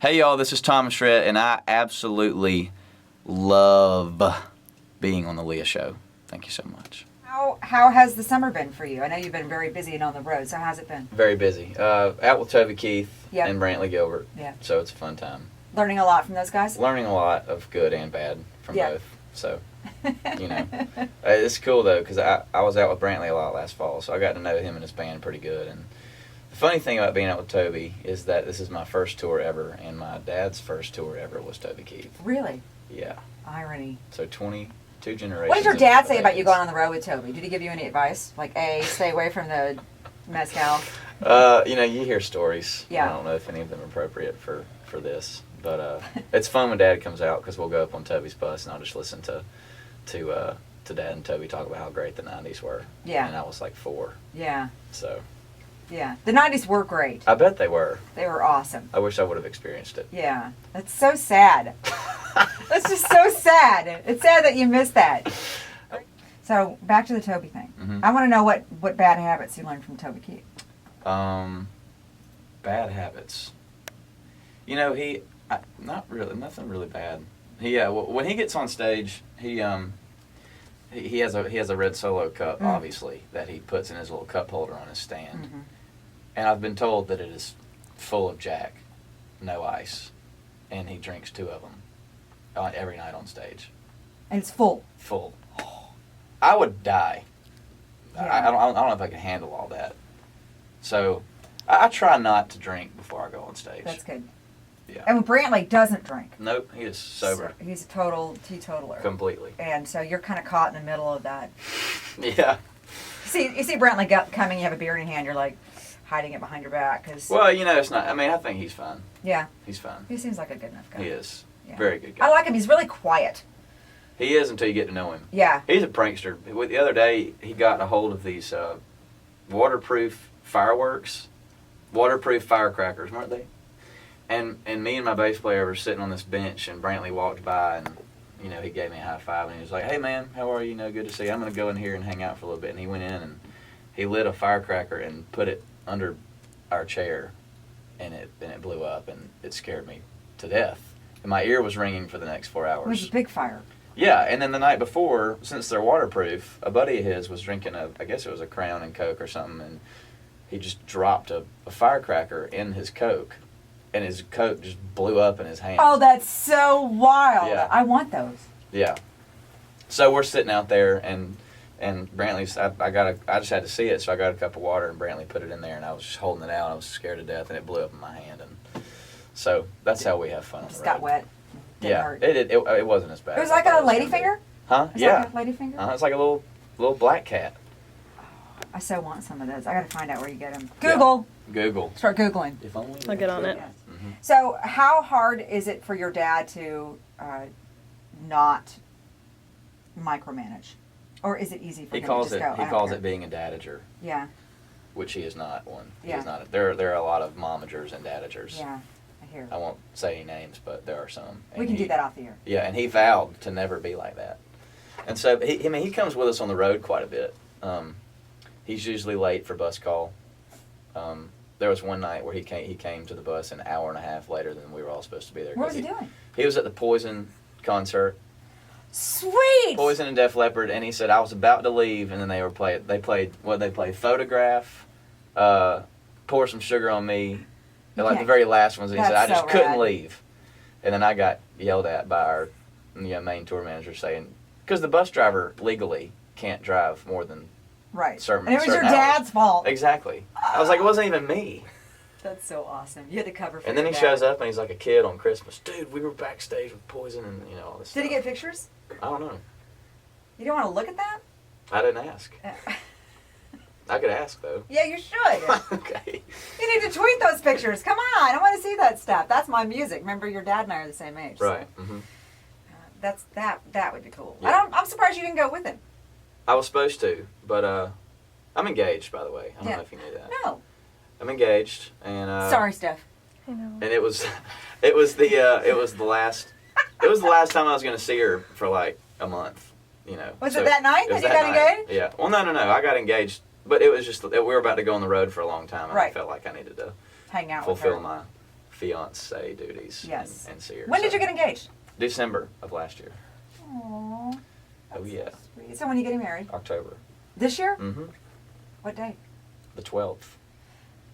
Hey y'all, this is Thomas Rhett, and I absolutely love being on the Leah Show. Thank you so much. How has the summer been for you? I know you've been very busy and on the road, so how's it been? Very busy. Out with Toby Keith Yep. and Brantley Gilbert. Yeah. So it's a fun time. Learning a lot from those guys? Learning a lot of good and bad from Yeah. both. So, it's cool though, because I was out with Brantley a lot last fall, so I got to know him and his band pretty good. And the funny thing about being out with Toby is that this is my first tour ever, and my dad's first tour ever was Toby Keith. Really? Yeah. Irony. So 22 generations. What did your dad say of about you bands. going on the road with Toby? Did he give you any advice? Like, A, stay away from the mezcal? You hear stories. Yeah. I don't know if any of them are appropriate for this, but it's fun when Dad comes out because we'll go up on Toby's bus and I'll just listen to Dad and Toby talk about how great the '90s were. Yeah. And I was like 4. Yeah. So. Yeah. The 90s were great. I bet they were. They were awesome. I wish I would have experienced it. Yeah. That's so sad. That's just so sad. It's sad that you missed that. So, back to the Toby thing. Mhm. I want to know what bad habits you learned from Toby Keith. Bad habits. Nothing really bad. When he gets on stage, he has a red Solo cup, obviously, that he puts in his little cup holder on his stand. Mm-hmm. And I've been told that it is full of Jack, no ice, and he drinks 2 of them every night on stage. And it's full. Full. I would die. Yeah. I don't know if I could handle all that. So I try not to drink before I go on stage. That's good. Yeah. And when Brantley doesn't drink. Nope, he is sober. So he's a total teetotaler. Completely. And so you're kind of caught in the middle of that. Yeah. You see Brantley coming, you have a beer in your hand, you're like hiding it behind your back. Well, it's not. I mean, I think he's fine. Yeah. He's fine. He seems like a good enough guy. He is. Yeah. Very good guy. I like him. He's really quiet. He is until you get to know him. Yeah. He's a prankster. The other day, he got a hold of these waterproof fireworks, waterproof firecrackers, weren't they? And me and my bass player were sitting on this bench, and Brantley walked by, and he gave me a high five, and he was like, "Hey man, how are you? Good to see you. I'm gonna go in here and hang out for a little bit." And he went in and he lit a firecracker and put it under our chair, and it blew up, and it scared me to death. And my ear was ringing for the next 4 hours. It was a big fire. Yeah, and then the night before, since they're waterproof, a buddy of his was drinking I guess it was a Crown and Coke or something, and he just dropped a firecracker in his Coke, and his Coke just blew up in his hand. Oh, that's so wild. Yeah. I want those. Yeah. So we're sitting out there, and Brantley's, I just had to see it, so I got a cup of water, and Brantley put it in there, and I was just holding it out. I was scared to death, and it blew up in my hand, and so that's how we have fun on the Just road. got wet. Didn't Yeah, hurt. it wasn't as bad. It was as I like thought a it was lady gonna be. finger? Huh? Is Yeah. that like a lady finger? It's like a little black cat. I so want some of those. I got to find out where you get them. Yeah. Google. Google. Start Googling. If only. I'll get on it. Mm-hmm. So, how hard is it for your dad to not micromanage, or is it easy for He him calls to it. just go? He "I don't calls care"? it being a dadager, Yeah, which he is not one. He Yeah. is not. There are a lot of momagers and dadagers. yeah, I hear. I won't say any names, but there are some. We can do that off the air. Yeah, and he vowed to never be like that. And so he comes with us on the road quite a bit. He's usually late for bus call. There was one night where he came to the bus an hour and a half later than we were all supposed to be there. What was he doing? He was at the Poison concert. Sweet. Poison and Def Leppard, and he said I was about to leave, and then they played Photograph, Pour Some Sugar on Me, like the very last ones. And he said I That's just so couldn't rad. leave, and then I got yelled at by our main tour manager saying because the bus driver legally can't drive more than Right. certain. And it was your certain hours. dad's fault. Exactly. I was like, it wasn't even me. That's so awesome. You had to cover for And then he your shows dad. up and he's like a kid on Christmas. Dude, we were backstage with Poison and all this. Did he stuff. get pictures? I don't know. You don't want to look at that? I didn't ask. I could ask though. Yeah, you should. Okay. You need to tweet those pictures. Come on, I want to see that stuff. That's my music. Remember, your dad and I are the same age. so, Right. Mm-hmm. that would be cool. Yeah. I'm surprised you didn't go with him. I was supposed to, but I'm engaged, by the way. I don't Yeah. know if you knew that. No. I'm engaged, and Sorry, Steph. I know. and it was the last time I was going to see her for like a month. Was So it that night it was that you got night. engaged? Yeah. Well, no. I got engaged, but it was just we were about to go on the road for a long time, and I Right. felt like I needed to Hang out fulfill with her. fiance duties. Yes. And see her. When did you get engaged? December of last year. Aww. Oh yeah. So sweet. So when are you getting married? October. This year? Mm-hmm. What day? The 12th.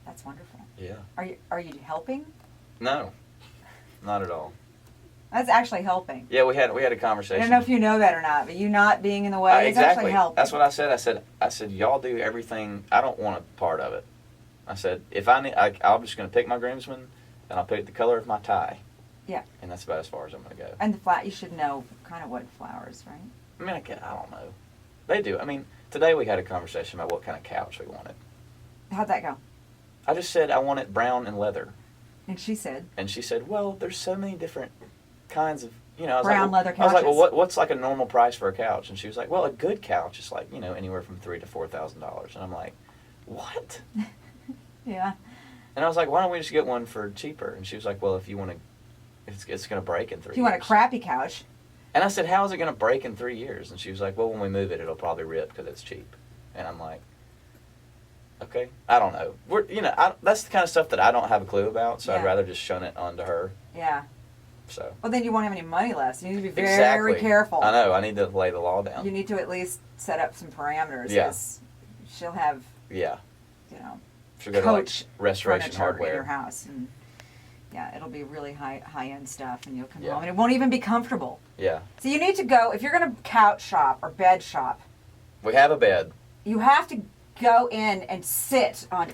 That's wonderful. Yeah. Are you helping? No, not at all. That's actually helping. Yeah, we had a conversation. I don't know if you know that or not, but you not being in the way is exactly. actually helping. That's what I said. I said, y'all do everything. I don't want a part of it. I said, if I'm just going to pick my groomsmen, and I'll pick the color of my tie. Yeah. And that's about as far as I'm going to go. And you should know kind of what flowers, right? I mean, I don't know. They do. I mean, today we had a conversation about what kind of couch we wanted. How'd that go? I just said I want it brown and leather. And she said? And she said, well, there's so many different kinds of, I was brown like, leather I was like, couches. well, what's like a normal price for a couch? And she was like, well, a good couch is like, anywhere from $3,000 to $4,000. And I'm like, what? Yeah. And I was like, why don't we just get one for cheaper? And she was like, well, if you want to, it's going to break in 3 years. If you want a crappy couch. And I said, how is it going to break in 3 years? And she was like, well, when we move it, it'll probably rip because it's cheap. And I'm like, okay, I don't know. That's the kind of stuff that I don't have a clue about, so Yeah. I'd rather just shun it onto her. Yeah. So. Well, then you won't have any money left. So you need to be very Exactly. careful. I know. I need to lay the law down. You need to at least set up some parameters. Yeah. 'Cause she'll have, Yeah. She'll go coach to restoration furniture hardware. in your house, and yeah, it'll be really high end stuff, and you'll come Yeah. home, and it won't even be comfortable. Yeah. So you need to go if you're going to couch shop or bed shop. We have a bed. You have to go in and sit on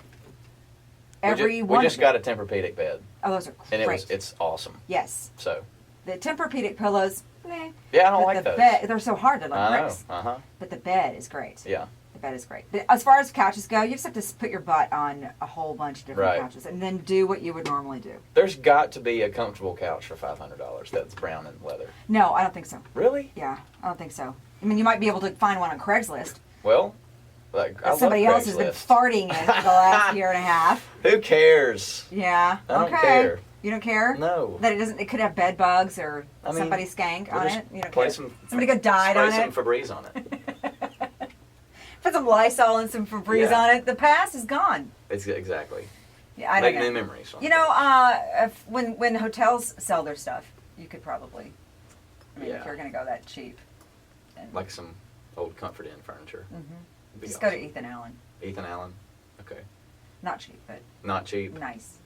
every one. We just got a Tempur-Pedic bed, Oh, those are great. and it's awesome. Yes. So. The Tempur-Pedic pillows. Yeah, I don't but like the those. Bed, they're so hard. They're like I know. bricks. Uh-huh. But the bed is great. Yeah. The bed is great. But as far as couches go, you just have to put your butt on a whole bunch of different Right. couches and then do what you would normally do. There's got to be a comfortable couch for $500 that's brown and leather. No, I don't think so. Really? Yeah, I don't think so. I mean, you might be able to find one on Craigslist. Well, like, I love Somebody else has been Craigslist. farting in for the last year and a half. Who cares? Yeah. I don't Okay. care. You don't care? No. That it doesn't. It could have bed bugs or I mean, somebody skank We'll on just it. You don't play care. some, Somebody got died spray on some it. Febreze on it. Put some Lysol and some Febreze Yeah. on it. The past is gone. It's exactly. Yeah, I don't Make know. new memories. You know, when hotels sell their stuff, you could probably. I mean, if Yeah. you're going to go that cheap. And, Like some old Comfort Inn furniture. Mhm. Just go to Ethan Allen. Ethan Allen. Okay. Not cheap, but Not cheap. nice.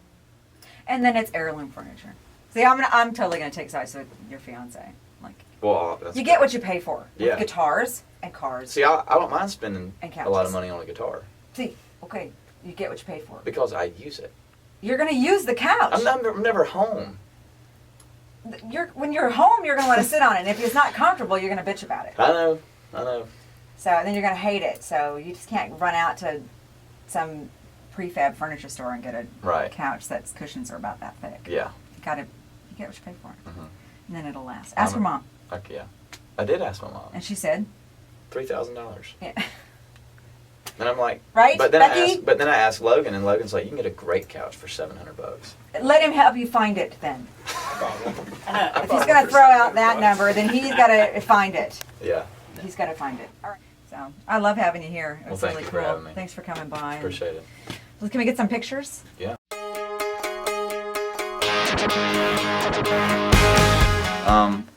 And then it's heirloom furniture. See, I'm totally going to take sides with your fiance. Like, Well, that's you get what you pay for. With Yeah. guitars and cars. See, I don't mind spending And a lot couches. of money on a guitar See, okay, you get what you pay for. because I use it. You're going to use the couch. I'm never home. When you're home, you're going to want to sit on it. And if it's not comfortable, you're going to bitch about it. I know. So then you're going to hate it. So you just can't run out to some prefab furniture store and get a Right. couch that's cushions are about that thick. Yeah. You get what you pay for. Mhm. And then it'll last. Ask your mom. Okay, yeah. I did ask my mom. And she said, $3,000. yeah. And I'm like, Right, But then Becky? I asked Logan, and Logan's like, you can get a great couch for $700. Let him help you find it then. I If he's going to throw out that number, then he's got to find it. Yeah. He's got to find it. All right. So I love having you here. It Well, was thank really you cool. for having me. Thanks for coming by. Appreciate it. So can we get some pictures? Yeah.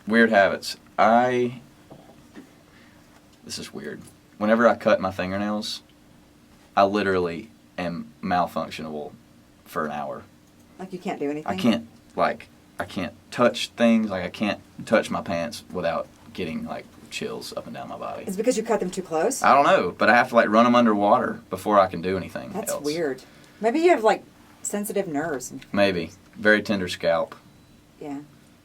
Weird habits. This is weird. Whenever I cut my fingernails, I literally am malfunctionable for an hour. Like you can't do anything? I can't touch things, I can't touch my pants without getting chills up and down my body. It's because you cut them too close? I don't know, but I have to run them underwater before I can do anything That's else. weird. Maybe you have sensitive nerves. Maybe. Very tender scalp. Yeah.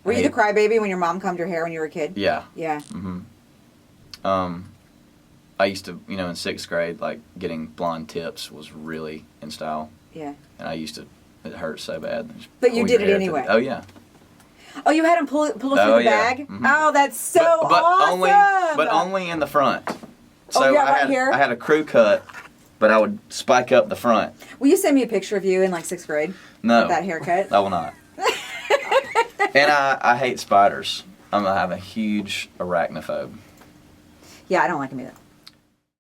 Were you the crybaby when your mom combed your hair when you were a kid? Yeah. Yeah. Mm-hmm. I used to, in 6th grade, getting blonde tips was really in style. Yeah. And it hurt so bad. But you Pull did your it hair to anyway. Oh, yeah. Oh, you had him pull it through Oh, the yeah. bag? Mhm. Oh, that's so but awesome! only in the front. So Oh, yeah, I right had, here? I had a crew cut, but I would spike up the front. Will you send me a picture of you in 6th grade? No. With that haircut? I will not. And I hate spiders. I have a huge arachnophobe. Yeah, I don't like him either.